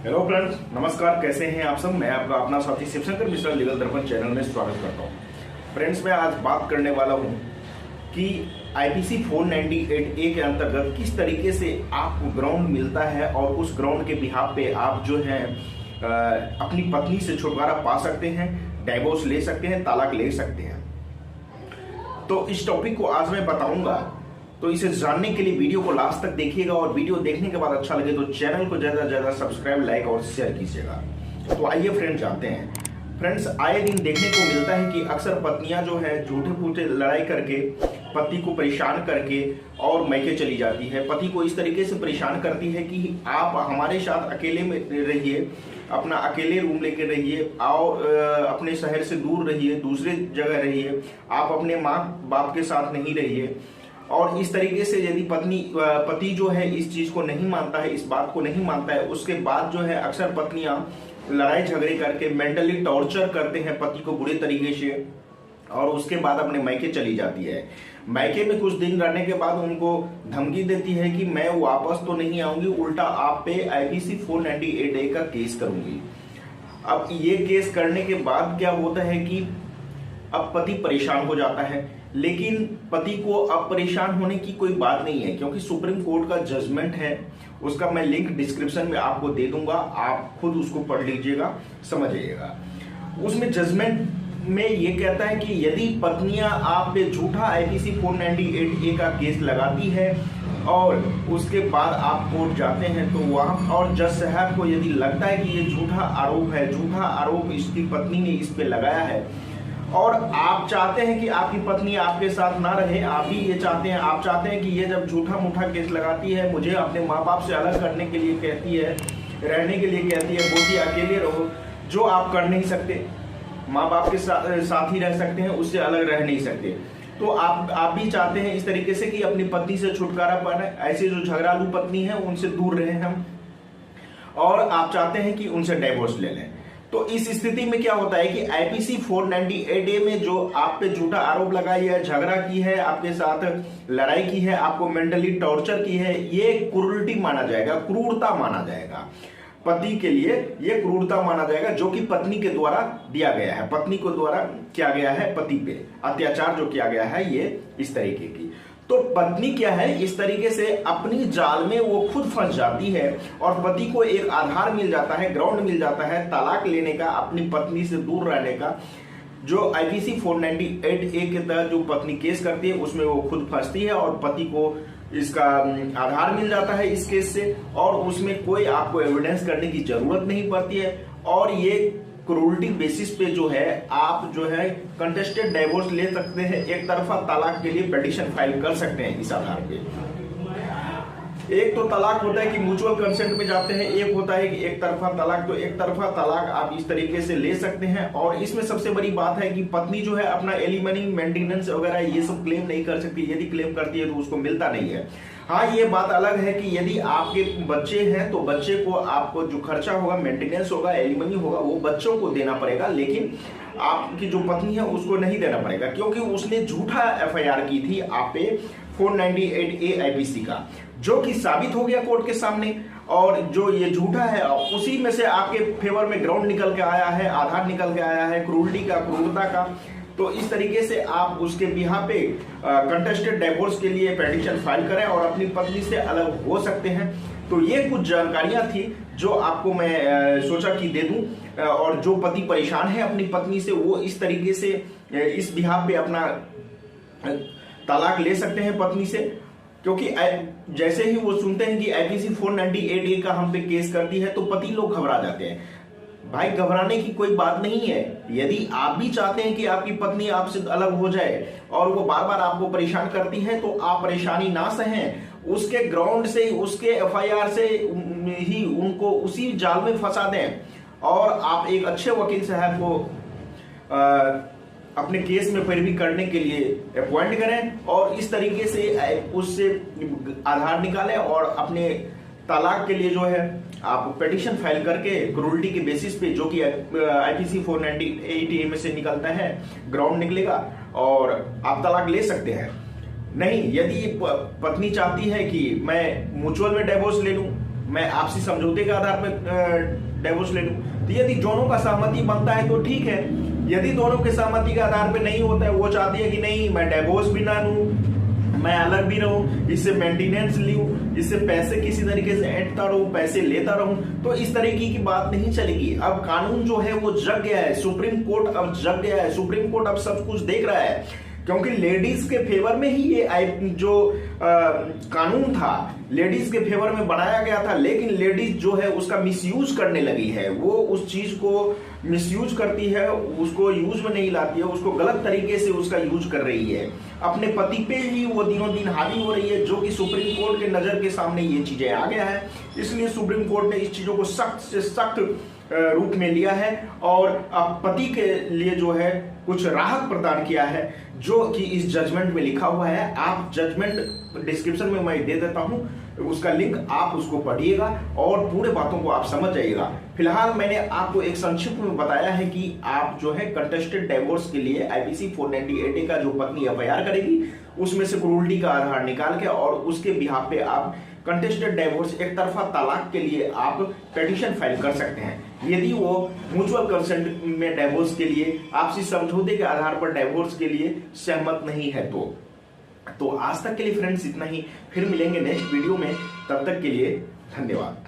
Hello friends, नमस्कार। कैसे हैं आप सब। मैं आपका अपना साथी शिवशंकर मिश्रा लीगल दर्पण चैनल में स्वागत करता हूं। फ्रेंड्स, मैं आज बात करने वाला हूं कि आईपीसी 498A के अंतर्गत किस तरीके से आपको ग्राउंड मिलता है और उस ग्राउंड के बिहाफ पे आप जो है अपनी पत्नी से छुटकारा पा सकते हैं, डाइवोर्स ले सकते हैं, तलाक ले सकते हैं। तो इस टॉपिक को आज मैं बताऊंगा, तो इसे जानने के लिए वीडियो को लास्ट तक देखिएगा और वीडियो देखने के बाद अच्छा लगे तो चैनल को ज्यादा से ज्यादा सब्सक्राइब, लाइक और शेयर कीजिएगा। तो आइए फ्रेंड्स जानते हैं। फ्रेंड्स, आए दिन देखने को मिलता है कि अक्सर पत्नियां जो है झूठे फूटे लड़ाई करके पति को परेशान करके और मैके चली जाती है। पति को इस तरीके से परेशान करती है कि आप हमारे साथ अकेले में रहिए, अपना अकेले रूम लेके रहिए और अपने शहर से दूर रहिए, दूसरे जगह रहिए, आप अपने माँ बाप के साथ नहीं रहिए। और इस तरीके से यदि पति जो है इस चीज को नहीं मानता है, इस बात को नहीं मानता है, उसके बाद जो है अक्सर पत्नियां लड़ाई झगड़े करके मेंटली टॉर्चर करते हैं पति को बुरे तरीके से और उसके बाद अपने मैके चली जाती है। मैके में कुछ दिन रहने के बाद उनको धमकी देती है कि मैं वापस तो नहीं आऊंगी, उल्टा आप पे आईपीसी 498A का केस करूंगी। अब ये केस करने के बाद क्या होता है कि अब पति परेशान हो जाता है, लेकिन पति को अब परेशान होने की कोई बात नहीं है क्योंकि सुप्रीम कोर्ट का जजमेंट है, उसका मैं लिंक डिस्क्रिप्शन में आपको दे दूंगा, आप खुद उसको पढ़ लीजिएगा, समझिएगा। उसमें जजमेंट में ये कहता है कि यदि पत्नियां आप पे झूठा आईपीसी 498A का केस लगाती है और उसके बाद आप कोर्ट जाते हैं तो वहां और जज साहब को यदि लगता है कि ये झूठा आरोप है, झूठा आरोप इसकी पत्नी ने इस पे लगाया है और आप चाहते हैं कि आपकी पत्नी आपके साथ ना रहे, आप भी ये चाहते हैं, आप चाहते हैं कि ये जब झूठा मूठा केस लगाती है, मुझे अपने माँ बाप से अलग करने के लिए कहती है, रहने के लिए कहती है, बोलती अकेले रहो, जो आप कर नहीं सकते, माँ बाप के साथ ही रह सकते हैं, उससे अलग रह नहीं सकते। तो आप भी चाहते हैं इस तरीके से कि अपनी पत्नी से छुटकारा पाए, ऐसे जो झगड़ालू पत्नी है उनसे दूर रहे हम, और आप चाहते हैं कि उनसे डाइवोर्स ले लें। तो इस स्थिति में क्या होता है कि आईपीसी 498A में जो आप पे झूठा आरोप लगाई है, झगड़ा की है, आपके साथ लड़ाई की है, आपको मेंटली टॉर्चर की है, ये क्रूरटी माना जाएगा, क्रूरता माना जाएगा। पति के लिए ये क्रूरता माना जाएगा जो कि पत्नी के द्वारा दिया गया है, पत्नी को द्वारा किया गया है, पति पे अत्याचार जो किया गया है, ये इस तरीके की। तो पत्नी क्या है, इस तरीके से अपनी जाल में वो खुद फंस जाती है और पति को एक आधार मिल जाता है, ग्राउंड मिल जाता है तलाक लेने का, अपनी पत्नी से दूर रहने का। जो आईपीसी 498A के तहत जो पत्नी केस करती है उसमें वो खुद फंसती है और पति को इसका आधार मिल जाता है इस केस से, और उसमें कोई आपको एविडेंस करने की जरूरत नहीं पड़ती है। और ये क्रूरटी बेसिस पे जो है आप जो है कंटेस्टेड डाइवोर्स ले सकते हैं, एक तरफा तलाक के लिए पिटीशन फाइल कर सकते हैं इस आधार पे। एक तो तलाक होता है कि म्यूचुअल कंसेंट में जाते हैं, एक होता है कि एक तरफा तलाक। तो एक तरफा तलाक आप इस तरीके से ले सकते हैं और इसमें सबसे बड़ी बात है कि पत्नी जो है अपना एलिमनी, मेंटेनेंस वगैरह ये सब क्लेम नहीं कर सकती, यदि क्लेम करती है तो उसको मिलता नहीं है। हाँ, ये बात अलग है कि यदि आपके बच्चे हैं तो बच्चे को आपको जो खर्चा होगा, मेंटेनेंस होगा, एलिमनी होगा, वो बच्चों को देना पड़ेगा, लेकिन आपकी जो पत्नी है उसको नहीं देना पड़ेगा क्योंकि उसने झूठा एफआईआर की थी आप पे 498A आईपीसी का, जो कि साबित हो गया कोर्ट के सामने। और जो ये झूठा है उसी में से आपके फेवर में ग्राउंड निकल के आया है, आधार निकल के आया है क्रूरटी का, क्रूरता का। तो इस तरीके से आप उसके बिहाफ पे कंटेस्टेड डाइवोर्स के लिए पिटीशन फाइल करें और अपनी पत्नी से अलग हो सकते हैं। तो ये कुछ जानकारियां थी जो आपको मैं सोचा कि दे दूं, और जो पति परेशान है अपनी पत्नी से वो इस तरीके से इस बिहाफ पे अपना तलाक ले सकते हैं पत्नी से, क्योंकि जैसे ही वो सुनते हैं कि आईपीसी 498A का हम पे केस करती है तो पति लोग घबरा जाते हैं। भाई, घबराने की कोई बात नहीं है। यदि आप भी चाहते हैं कि आपकी पत्नी आपसे अलग हो जाए और वो बार बार आपको परेशान करती है तो आप परेशानी ना सहें, उसके ग्राउंड से, उसके एफआईआर से ही उनको उसी जाल में फंसा दें और आप एक अच्छे वकील साहब को अपने केस में पैरवी करने के लिए अपॉइंट करें और इस तरीके से उससे आधार निकालें और अपने तलाक के लिए जो है आप पिटीशन फाइल करके क्रूरटी के बेसिस पे, जो कि आईपीसी 498A में से निकलता है, ग्राउंड निकलेगा और आप तलाक ले सकते हैं। नहीं, यदि पत्नी चाहती है कि मैं म्यूचुअल में डाइवोर्स ले लूं मैं आपसी समझौते के आधार पर डिवोर्स ले लूं। तो यदि दोनों का सहमति बनता है तो ठीक है, यदि दोनों के सहमति के आधार पर नहीं होता है, वो चाहती है कि नहीं मैं डिवोर्स भी ना लूं, मैं अलग भी रहूं, इससे मेंटेनेंस लूं, इससे पैसे किसी तरीके से ऐंठता रहूं, पैसे लेता रहूं, तो इस तरीके की बात नहीं चलेगी। अब कानून जो है वो जग गया है, सुप्रीम कोर्ट अब जग गया है, सुप्रीम कोर्ट अब सब कुछ देख रहा है, क्योंकि लेडीज के फेवर में ही ये जो कानून था लेडीज के फेवर में बनाया गया था, लेकिन लेडीज जो है उसका मिसयूज करने लगी है, वो उस चीज को मिसयूज करती है, उसको यूज में नहीं लाती है, उसको गलत तरीके से उसका यूज कर रही है, अपने पति पे ही वो दिनों दिन हावी हो रही है, जो कि सुप्रीम कोर्ट के नजर के सामने ये चीजें आ गया है। इसलिए सुप्रीम कोर्ट ने इस चीजों को सख्त से सख्त रूप में लिया है और अब पति के लिए जो है कुछ राहत प्रदान किया है, जो कि इस जजमेंट में लिखा हुआ है। आप जजमेंट डिस्क्रिप्शन में मैं दे देता हूं, उसका लिंक, आप उसको पढ़िएगा और पूरे बातों को आप समझ जाइएगा। फिलहाल मैंने आपको एक संक्षिप्त में बताया है कि आप जो है कंटेस्टेड डिवोर्स के लिए आईपीसी 498A का जो पत्नी एफआईआर करेगी उसमें से क्रूरल्टी का आधार निकाल के और उसके बिहाफ पे आप कंटेस्टेड डिवोर्स, एक तरफा तलाक के लिए आप पिटीशन फाइल कर सकते हैं। यदि वो म्यूचुअल कंसेंट में डिवोर्स के लिए, आपसी समझौते के आधार पर डिवोर्स के लिए सहमत नहीं है तो आज तक के लिए फ्रेंड्स इतना ही, फिर मिलेंगे नेक्स्ट वीडियो में, तब तक के लिए धन्यवाद।